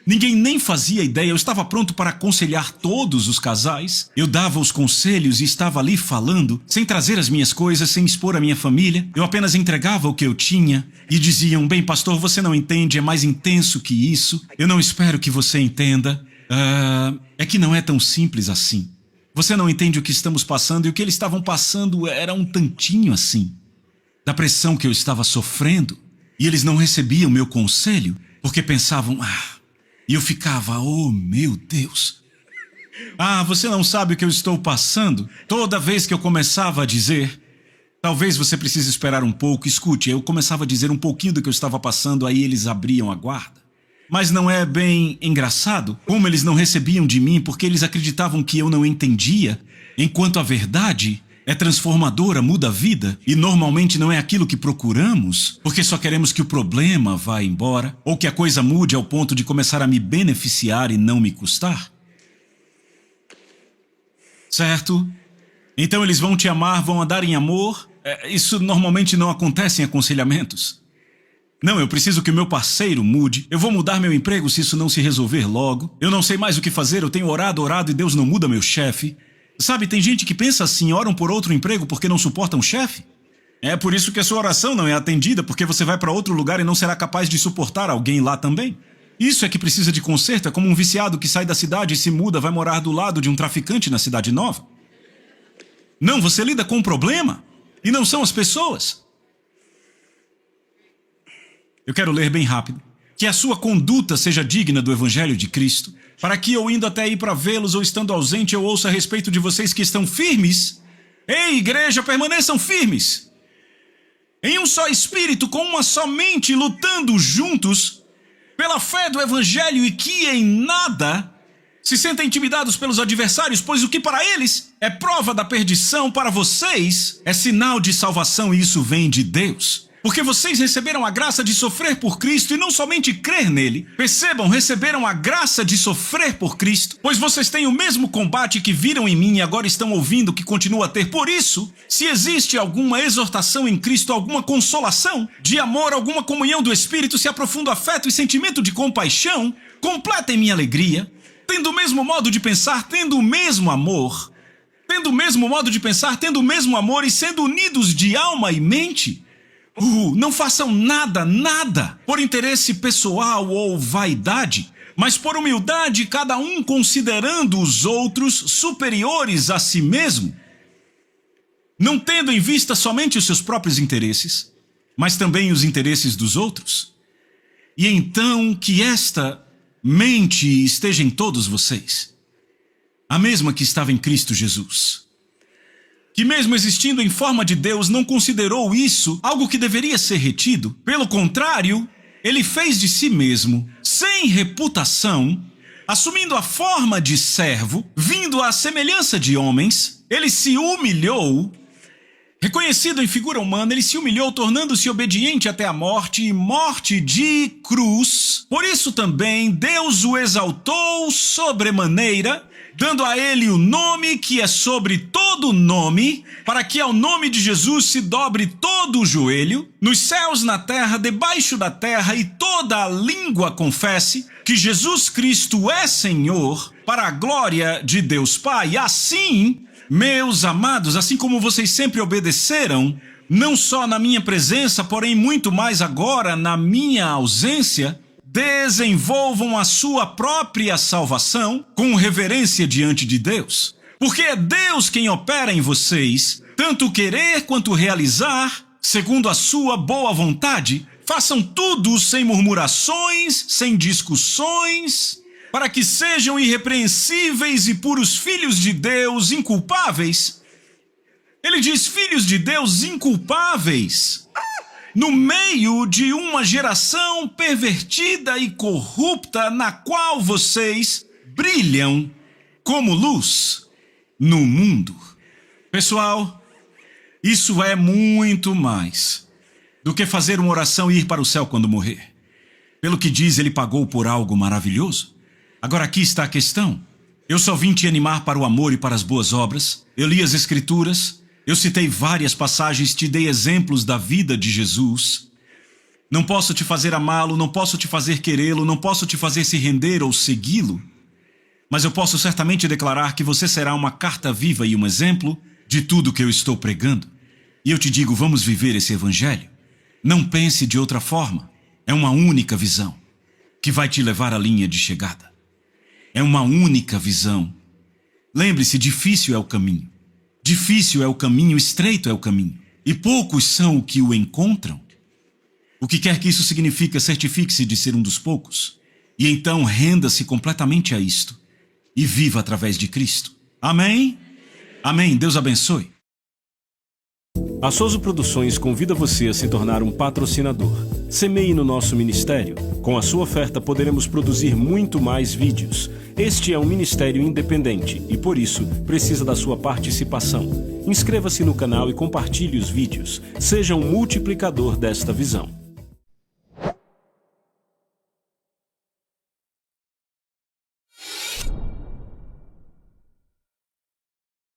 Ninguém nem fazia ideia, eu estava pronto para aconselhar todos os casais. Eu dava os conselhos e estava ali falando, sem trazer as minhas coisas, sem expor a minha família. Eu apenas entregava o que eu tinha e diziam, bem, pastor, você não entende, é mais intenso que isso. Eu não espero que você entenda. É que não é tão simples assim. Você não entende o que estamos passando e o que eles estavam passando era um tantinho assim. Da pressão que eu estava sofrendo. E eles não recebiam meu conselho porque pensavam, e eu ficava, oh meu Deus. Você não sabe o que eu estou passando? Toda vez que eu começava a dizer, talvez você precise esperar um pouco, escute, eu começava a dizer um pouquinho do que eu estava passando, aí eles abriam a guarda. Mas não é bem engraçado como eles não recebiam de mim porque eles acreditavam que eu não entendia, enquanto a verdade é transformadora, muda a vida, e normalmente não é aquilo que procuramos, porque só queremos que o problema vá embora, ou que a coisa mude ao ponto de começar a me beneficiar e não me custar. Certo? Então eles vão te amar, vão andar em amor. Isso normalmente não acontece em aconselhamentos. Não, eu preciso que o meu parceiro mude. Eu vou mudar meu emprego se isso não se resolver logo. Eu não sei mais o que fazer, eu tenho orado e Deus não muda meu chefe. Sabe, tem gente que pensa assim, oram por outro emprego porque não suportam o chefe. É por isso que a sua oração não é atendida, porque você vai para outro lugar e não será capaz de suportar alguém lá também. Isso é que precisa de conserto, é como um viciado que sai da cidade e se muda, vai morar do lado de um traficante na cidade nova. Não, você lida com um problema e não são as pessoas. Eu quero ler bem rápido. Que a sua conduta seja digna do Evangelho de Cristo, para que eu indo até aí para vê-los ou estando ausente, eu ouça a respeito de vocês que estão firmes. Ei, igreja, permaneçam firmes. Em um só espírito, com uma só mente, lutando juntos, pela fé do Evangelho e que em nada se sentem intimidados pelos adversários, pois o que para eles é prova da perdição, para vocês é sinal de salvação e isso vem de Deus. Porque vocês receberam a graça de sofrer por Cristo e não somente crer nele. Percebam, receberam a graça de sofrer por Cristo, pois vocês têm o mesmo combate que viram em mim e agora estão ouvindo que continua a ter. Por isso, se existe alguma exortação em Cristo, alguma consolação, de amor, alguma comunhão do Espírito, se aprofunda afeto e sentimento de compaixão, completem minha alegria, tendo o mesmo modo de pensar, tendo o mesmo amor, tendo o mesmo modo de pensar, tendo o mesmo amor e sendo unidos de alma e mente. Não façam nada por interesse pessoal ou vaidade, mas por humildade, cada um considerando os outros superiores a si mesmo, não tendo em vista somente os seus próprios interesses, mas também os interesses dos outros. E então que esta mente esteja em todos vocês, a mesma que estava em Cristo Jesus, que mesmo existindo em forma de Deus, não considerou isso algo que deveria ser retido. Pelo contrário, ele fez de si mesmo, sem reputação, assumindo a forma de servo, vindo à semelhança de homens, ele se humilhou, reconhecido em figura humana, ele se humilhou, tornando-se obediente até a morte e morte de cruz. Por isso também Deus o exaltou sobremaneira, dando a ele o nome que é sobre todo nome, para que ao nome de Jesus se dobre todo o joelho, nos céus, na terra, debaixo da terra, e toda a língua confesse que Jesus Cristo é Senhor, para a glória de Deus Pai. Assim, meus amados, assim como vocês sempre obedeceram, não só na minha presença, porém muito mais agora na minha ausência, desenvolvam a sua própria salvação com reverência diante de Deus. Porque é Deus quem opera em vocês, tanto querer quanto realizar, segundo a sua boa vontade. Façam tudo sem murmurações, sem discussões, para que sejam irrepreensíveis e puros filhos de Deus, inculpáveis. Ele diz filhos de Deus inculpáveis, no meio de uma geração pervertida e corrupta, na qual vocês brilham como luz no mundo. Pessoal, isso é muito mais do que fazer uma oração e ir para o céu quando morrer. Pelo que diz, ele pagou por algo maravilhoso. Agora aqui está a questão. Eu só vim te animar para o amor e para as boas obras. Eu li as Escrituras. Eu citei várias passagens, te dei exemplos da vida de Jesus. Não posso te fazer amá-lo, não posso te fazer querê-lo, não posso te fazer se render ou segui-lo. Mas eu posso certamente declarar que você será uma carta viva e um exemplo de tudo que eu estou pregando. E eu te digo, vamos viver esse evangelho. Não pense de outra forma. É uma única visão que vai te levar à linha de chegada. É uma única visão. Lembre-se, difícil é o caminho. Difícil é o caminho, estreito é o caminho. E poucos são os que o encontram. O que quer que isso signifique, certifique-se de ser um dos poucos. E então renda-se completamente a isto. E viva através de Cristo. Amém? Amém. Deus abençoe. A Soso Produções convida você a se tornar um patrocinador. Semeie no nosso ministério. Com a sua oferta poderemos produzir muito mais vídeos. Este é um ministério independente e, por isso, precisa da sua participação. Inscreva-se no canal e compartilhe os vídeos. Seja um multiplicador desta visão.